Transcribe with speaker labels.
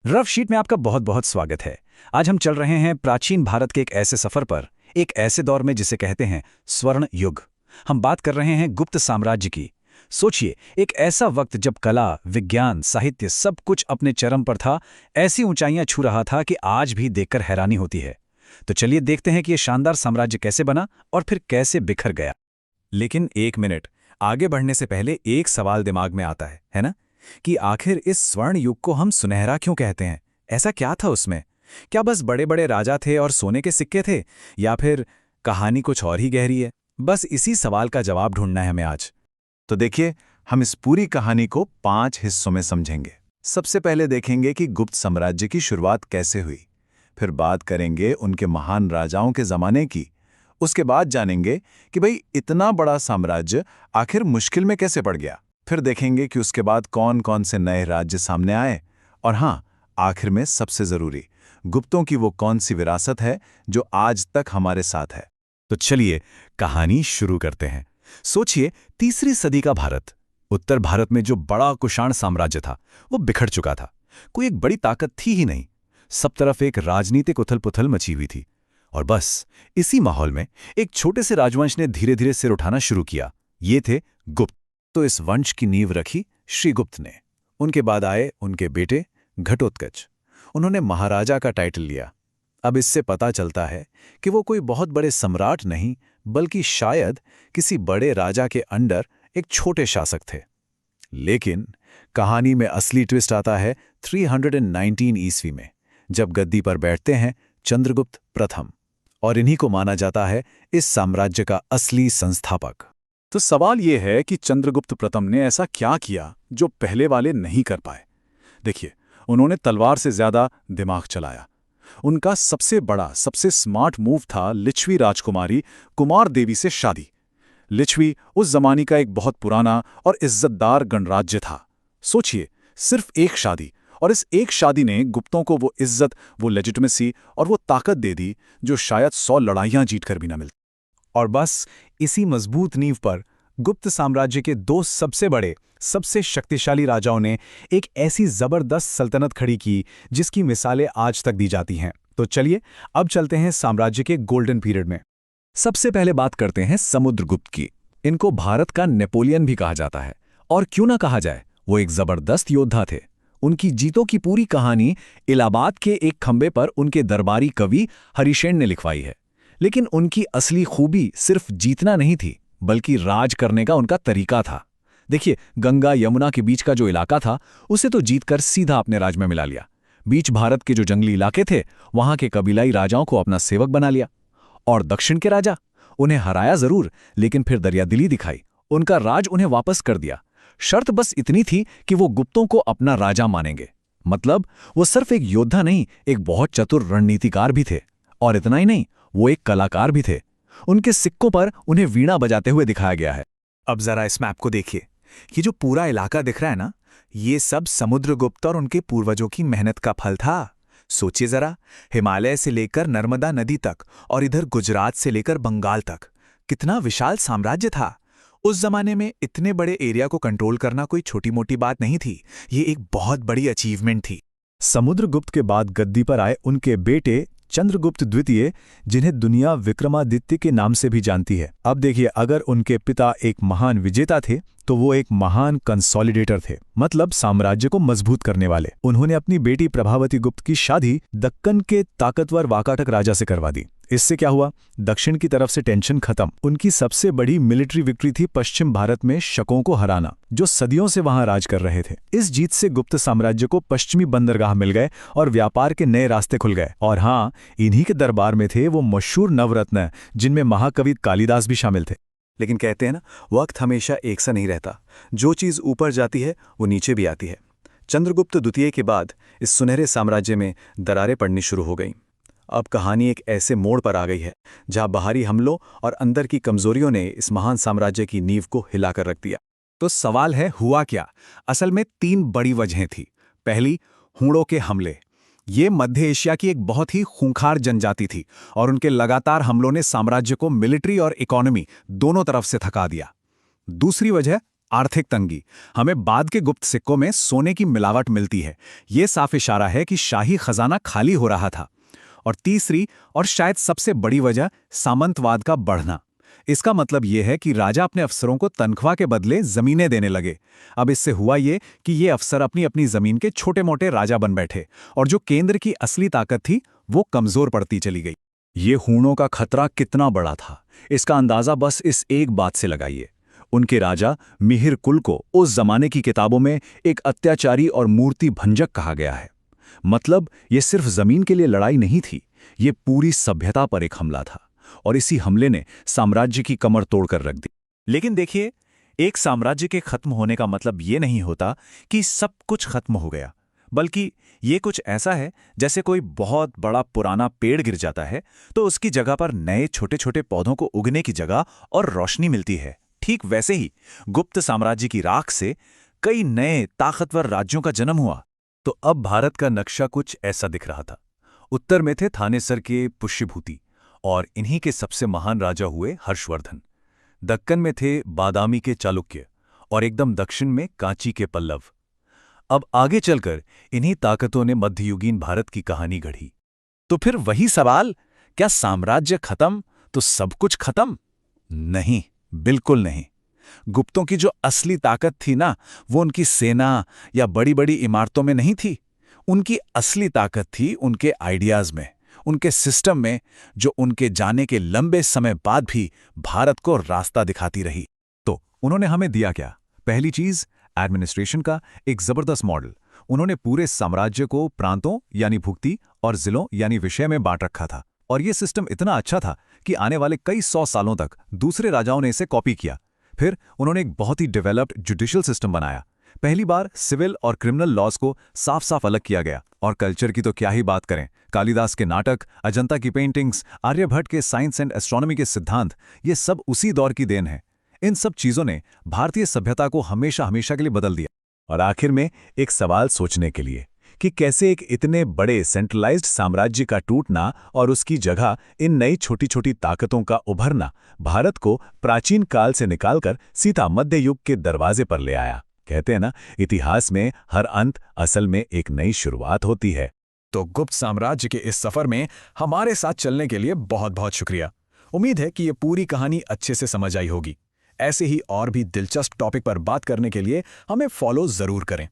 Speaker 1: Rough sheet में आपका बहुत बहुत स्वागत है। आज हम चल रहे हैं प्राचीन भारत के एक ऐसे सफर पर, एक ऐसे दौर में जिसे कहते हैं स्वर्ण युग। हम बात कर रहे हैं गुप्त साम्राज्य की। सोचिए, एक ऐसा वक्त जब कला, विज्ञान, साहित्य सब कुछ अपने चरम पर था, ऐसी ऊंचाइयां छू रहा था कि आज भी देखकर हैरानी होती है। तो चलिए देखते हैं कि ये शानदार साम्राज्य कैसे बना और फिर कैसे बिखर गया। लेकिन एक मिनट, आगे बढ़ने से पहले एक सवाल दिमाग में आता है ना? कि आखिर इस स्वर्ण युग को हम सुनहरा क्यों कहते हैं? ऐसा क्या था उसमें? क्या बस बड़े बड़े राजा थे और सोने के सिक्के थे, या फिर कहानी कुछ और ही गहरी है? बस इसी सवाल का जवाब ढूंढना है हमें आज।
Speaker 2: तो देखिए, हम इस पूरी कहानी को 5 हिस्सों में समझेंगे। सबसे पहले देखेंगे कि गुप्त साम्राज्य की शुरुआत कैसे हुई। फिर बात करेंगे उनके महान राजाओं के ज़माने की। उसके बाद जानेंगे कि भाई इतना बड़ा साम्राज्य आखिर मुश्किल में कैसे पड़ गया। फिर देखेंगे कि उसके बाद कौन कौन से नए राज्य सामने आए। और हाँ, आखिर में सबसे ज़रूरी, गुप्तों की वो कौन सी विरासत है जो आज तक हमारे साथ है।
Speaker 1: तो चलिए कहानी शुरू करते हैं। सोचिए, तीसरी सदी का भारत, उत्तर भारत में जो बड़ा कुषाण साम्राज्य था वो बिखर चुका था। कोई एक बड़ी ताकत थी ही नहीं। सब तरफ एक राजनीतिक उथल पुथल मची हुई थी। और बस इसी माहौल में एक छोटे से राजवंश ने धीरे धीरे सिर उठाना शुरू किया। ये थे गुप्त। तो इस वंश की नींव रखी श्रीगुप्त ने। उनके बाद आए उनके बेटे घटोत्कच। उन्होंने महाराजा का टाइटल लिया। अब इससे पता चलता है कि वो कोई बहुत बड़े सम्राट नहीं, बल्कि शायद किसी बड़े राजा के अंडर एक छोटे शासक थे। लेकिन कहानी में असली ट्विस्ट आता है 319 ईस्वी में, जब गद्दी पर बैठते हैं चंद्रगुप्त प्रथम। और इन्हीं को माना जाता है इस साम्राज्य का असली संस्थापक।
Speaker 3: तो सवाल यह है कि चंद्रगुप्त प्रथम ने ऐसा क्या किया जो पहले वाले नहीं कर पाए। देखिए, उन्होंने तलवार से ज्यादा दिमाग चलाया। उनका सबसे बड़ा, सबसे स्मार्ट मूव था लिच्छवी राजकुमारी कुमार देवी से शादी। लिच्छवी उस जमाने का एक बहुत पुराना और इज्जतदार गणराज्य था। सोचिए, सिर्फ एक शादी, और इस एक शादी ने गुप्तों को वो इज्जत, वो लेजिटिमेसी और वो ताकत दे दी जो शायद 100 लड़ाइयां जीतकर भी ना मिलती।
Speaker 1: और बस इसी मजबूत नींव पर गुप्त साम्राज्य के दो सबसे बड़े, सबसे शक्तिशाली राजाओं ने एक ऐसी जबरदस्त सल्तनत खड़ी की जिसकी मिसालें आज तक दी जाती हैं। तो चलिए अब चलते हैं साम्राज्य के गोल्डन पीरियड में। सबसे पहले बात करते हैं समुद्रगुप्त की। इनको भारत का नेपोलियन भी कहा जाता है। और क्यों ना कहा जाए, वो एक जबरदस्त योद्धा थे। उनकी जीतों की पूरी कहानी इलाहाबाद के एक खंबे पर उनके दरबारी कवि हरिशेन ने लिखवाई है। लेकिन उनकी असली खूबी सिर्फ जीतना नहीं थी, बल्कि राज करने का उनका तरीका था। देखिए, गंगा यमुना के बीच का जो इलाका था, उसे तो जीतकर सीधा अपने राज में मिला लिया। बीच भारत के जो जंगली इलाके थे, वहां के कबीलाई राजाओं को अपना सेवक बना लिया। और दक्षिण के राजा, उन्हें हराया जरूर, लेकिन फिर दरियादिली दिखाई, उनका राज उन्हें वापस कर दिया। शर्त बस इतनी थी कि वो गुप्तों को अपना राजा मानेंगे। मतलब वो सिर्फ एक योद्धा नहीं, एक बहुत चतुर रणनीतिकार भी थे। और इतना ही नहीं, वो एक कलाकार भी थे। उनके सिक्कों पर उन्हें वीणा बजाते हुए दिखाया गया है।
Speaker 4: अब जरा इस मैप को देखिए। ये जो पूरा इलाका दिख रहा है ना, ये सब समुद्रगुप्त और उनके पूर्वजों की मेहनत का फल था। सोचिए जरा, हिमालय से लेकर नर्मदा नदी तक और इधर गुजरात से लेकर बंगाल तक, कितना विशाल साम्राज्य था। उस जमाने में इतने बड़े एरिया को कंट्रोल करना कोई छोटी मोटी बात नहीं थी। ये एक बहुत बड़ी अचीवमेंट थी।
Speaker 1: समुद्रगुप्त के बाद गद्दी पर आए उनके बेटे चंद्रगुप्त द्वितीय, जिन्हें दुनिया विक्रमादित्य के नाम से भी जानती है। अब देखिए, अगर उनके पिता एक महान विजेता थे, तो वो एक महान कंसोलिडेटर थे, मतलब साम्राज्य को मजबूत करने वाले। उन्होंने अपनी बेटी प्रभावती गुप्त की शादी दक्कन के ताकतवर वाकाटक राजा से करवा दी। इससे क्या हुआ? दक्षिण की तरफ से टेंशन खत्म। उनकी सबसे बड़ी मिलिट्री विक्ट्री थी पश्चिम भारत में शकों को हराना, जो सदियों से वहां राज कर रहे थे। इस जीत से गुप्त साम्राज्य को पश्चिमी बंदरगाह मिल गए और व्यापार के नए रास्ते खुल गए। और हाँ, इन्हीं के दरबार में थे वो मशहूर नवरत्न, जिनमें महाकवि कालिदास भी शामिल थे।
Speaker 4: लेकिन कहते हैं ना, वक्त हमेशा एक सा नहीं रहता। जो चीज़ ऊपर जाती है वो नीचे भी आती है। चंद्रगुप्त द्वितीय के बाद इस सुनहरे साम्राज्य में दरारें पड़नी शुरू हो गईं। अब कहानी एक ऐसे मोड़ पर आ गई है जहां बाहरी हमलों और अंदर की कमजोरियों ने इस महान साम्राज्य की नींव को हिलाकर रख दिया।
Speaker 1: तो सवाल है, हुआ क्या? असल में 3 बड़ी वजहें थी। पहली, हूणों के हमले। ये मध्य एशिया की एक बहुत ही खूंखार जनजाति थी और उनके लगातार हमलों ने साम्राज्य को मिलिट्री और इकोनॉमी दोनों तरफ से थका दिया। दूसरी वजह, आर्थिक तंगी। हमें बाद के गुप्त सिक्कों में सोने की मिलावट मिलती है। ये साफ इशारा है कि शाही खजाना खाली हो रहा था। और तीसरी और शायद सबसे बड़ी वजह, सामंतवाद का बढ़ना। इसका मतलब यह है कि राजा अपने अफसरों को तनख्वाह के बदले जमीनें देने लगे। अब इससे हुआ ये कि ये अफसर अपनी अपनी जमीन के छोटे मोटे राजा बन बैठे और जो केंद्र की असली ताकत थी वो कमजोर पड़ती चली गई।
Speaker 3: ये हूणों का खतरा कितना बड़ा था, इसका अंदाजा बस इस एक बात से लगाइए। उनके राजा मिहिर कुल को उस जमाने की किताबों में एक अत्याचारी और मूर्ति भंजक कहा गया है। मतलब ये सिर्फ जमीन के लिए लड़ाई नहीं थी, ये पूरी सभ्यता पर एक हमला था, और इसी हमले ने साम्राज्य की कमर तोड़कर रख दी।
Speaker 2: लेकिन देखिए, एक साम्राज्य के खत्म होने का मतलब ये नहीं होता कि सब कुछ खत्म हो गया, बल्कि ये कुछ ऐसा है जैसे कोई बहुत बड़ा पुराना पेड़ गिर जाता है तो उसकी जगह पर नए छोटे छोटे पौधों को उगने की जगह और रोशनी मिलती है। ठीक वैसे ही गुप्त साम्राज्य की राख से कई नए ताकतवर राज्यों का जन्म हुआ।
Speaker 3: तो अब भारत का नक्शा कुछ ऐसा दिख रहा था। उत्तर में थे थानेसर के पुष्यभूति और इन्हीं के सबसे महान राजा हुए हर्षवर्धन। दक्कन में थे बादामी के चालुक्य और एकदम दक्षिण में कांची के पल्लव। अब आगे चलकर इन्हीं ताकतों ने मध्ययुगीन भारत की कहानी गढ़ी।
Speaker 1: तो फिर वही सवाल, क्या साम्राज्य खत्म तो सब कुछ खत्म? नहीं, बिल्कुल नहीं। गुप्तों की जो असली ताकत थी ना, वो उनकी सेना या बड़ी बड़ी इमारतों में नहीं थी। उनकी असली ताकत थी उनके आइडियाज में, उनके सिस्टम में, जो उनके जाने के लंबे समय बाद भी भारत को रास्ता दिखाती रही।
Speaker 3: तो उन्होंने हमें दिया क्या? पहली चीज, एडमिनिस्ट्रेशन का एक जबरदस्त मॉडल। उन्होंने पूरे साम्राज्य को प्रांतों यानी भुक्ति और जिलों यानी विषय में बांट रखा था, और यह सिस्टम इतना अच्छा था कि आने वाले कई 100 सालों तक दूसरे राजाओं ने इसे कॉपी किया। फिर उन्होंने एक बहुत ही डेवलप्ड जुडिशियल सिस्टम बनाया। पहली बार सिविल और क्रिमिनल लॉज को साफ साफ अलग किया गया। और कल्चर की तो क्या ही बात करें, कालिदास के नाटक, अजंता की पेंटिंग्स, आर्यभट्ट के साइंस एंड एस्ट्रोनॉमी के सिद्धांत, ये सब उसी दौर की देन है। इन सब चीजों ने भारतीय सभ्यता को हमेशा हमेशा के लिए बदल दिया।
Speaker 2: और आखिर में एक सवाल सोचने के लिए कि कैसे एक इतने बड़े सेंट्रलाइज्ड साम्राज्य का टूटना और उसकी जगह इन नई छोटी छोटी ताकतों का उभरना भारत को प्राचीन काल से निकालकर सीधा मध्य युग के दरवाजे पर ले आया। कहते हैं ना, इतिहास में हर अंत असल में एक नई शुरुआत होती है।
Speaker 1: तो गुप्त साम्राज्य के इस सफर में हमारे साथ चलने के लिए बहुत बहुत शुक्रिया। उम्मीद है कि ये पूरी कहानी अच्छे से समझ आई होगी। ऐसे ही और भी दिलचस्प टॉपिक पर बात करने के लिए हमें फॉलो जरूर करें।